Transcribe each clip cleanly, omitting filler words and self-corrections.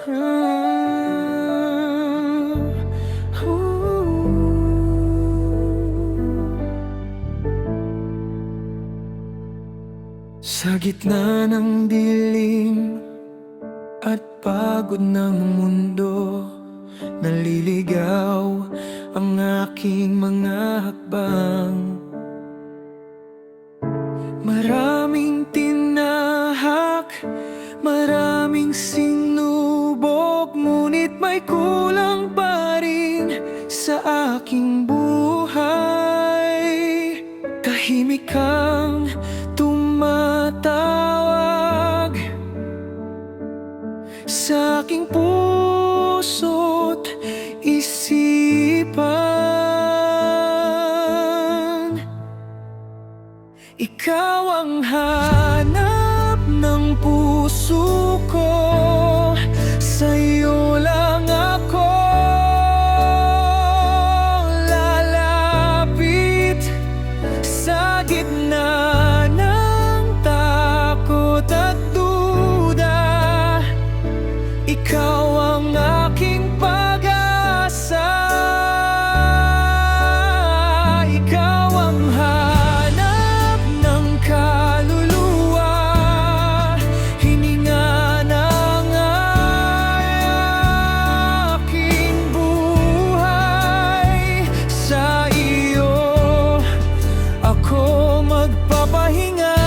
Sa gitna ng dilim at pagod ng mundo, naliligaw ang aking mga hakbang. Maraming tinahak, maraming sinubok, ngunit may kulang pa rin sa aking buhay. Tahimik kang tumatawag sa aking puso't isipan. Ikaw ang hanap ng puso ko, sa'yo lang ako lalapit. Sa gitna ng takot at duda, ikaw ang aking pag-asa. Ikaw ang hanap ng kaluluwa, hininga ng aking buhay. Sa iyo ako magpapahinga,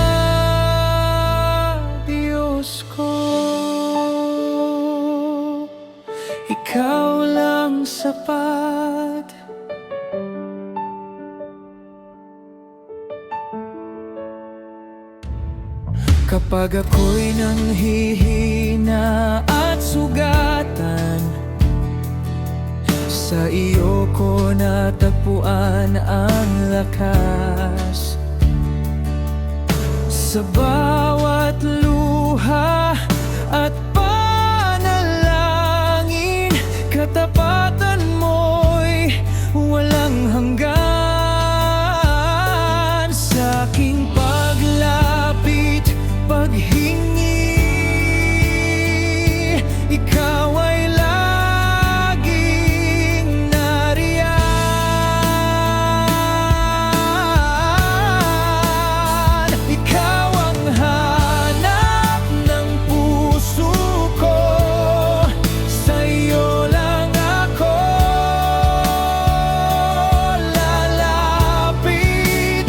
Diyos ko. Ikaw lang sapat. Kapag ako'y nanghihina at sugatan, sa iyo ko natagpuan ang lakas. Sa bawat luha at panalangin, katapatan mo'y walang hanggan. Sa aking paglapit, paghingi, ikaw ay laging nariyan. Ikaw ang hanap ng puso ko, sa'yo lang ako lalapit.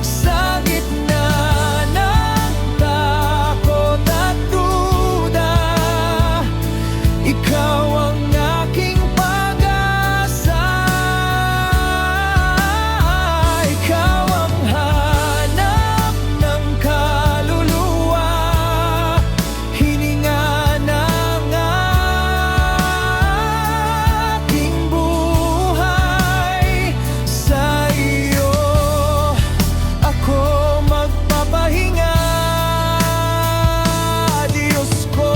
Sa gitna ng takot at duda, ikaw ang aking pag-asa. Ikaw ang hanap ng kaluluwa, hininga ng aking buhay. Sa iyo ako magpapahinga, Diyos ko.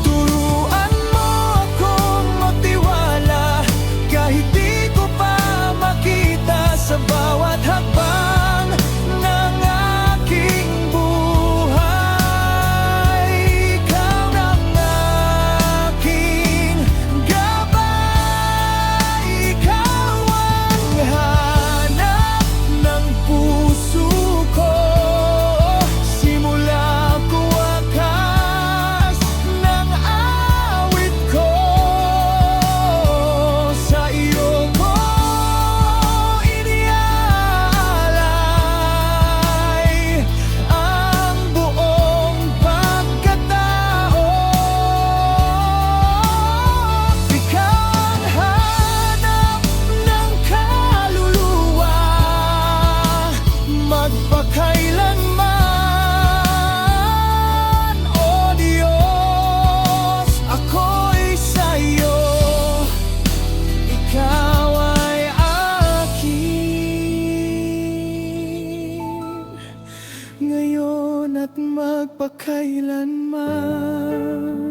Turuan mo akong magtiwala kahit di ko pa makita. Sa bawat hakbang ng aking buhay, ikaw ang aking gabay. Ikaw ang hanap ng puso ko, simula ko wakas ng awit ko. Sa iyo ko iniaalay ang buong pagkatao. Ikaw ang hanap ng kaluluwa, magpakailanman. O Diyos, ako'y sa'yo, ikaw ay akin, ngayon at magpakailanman.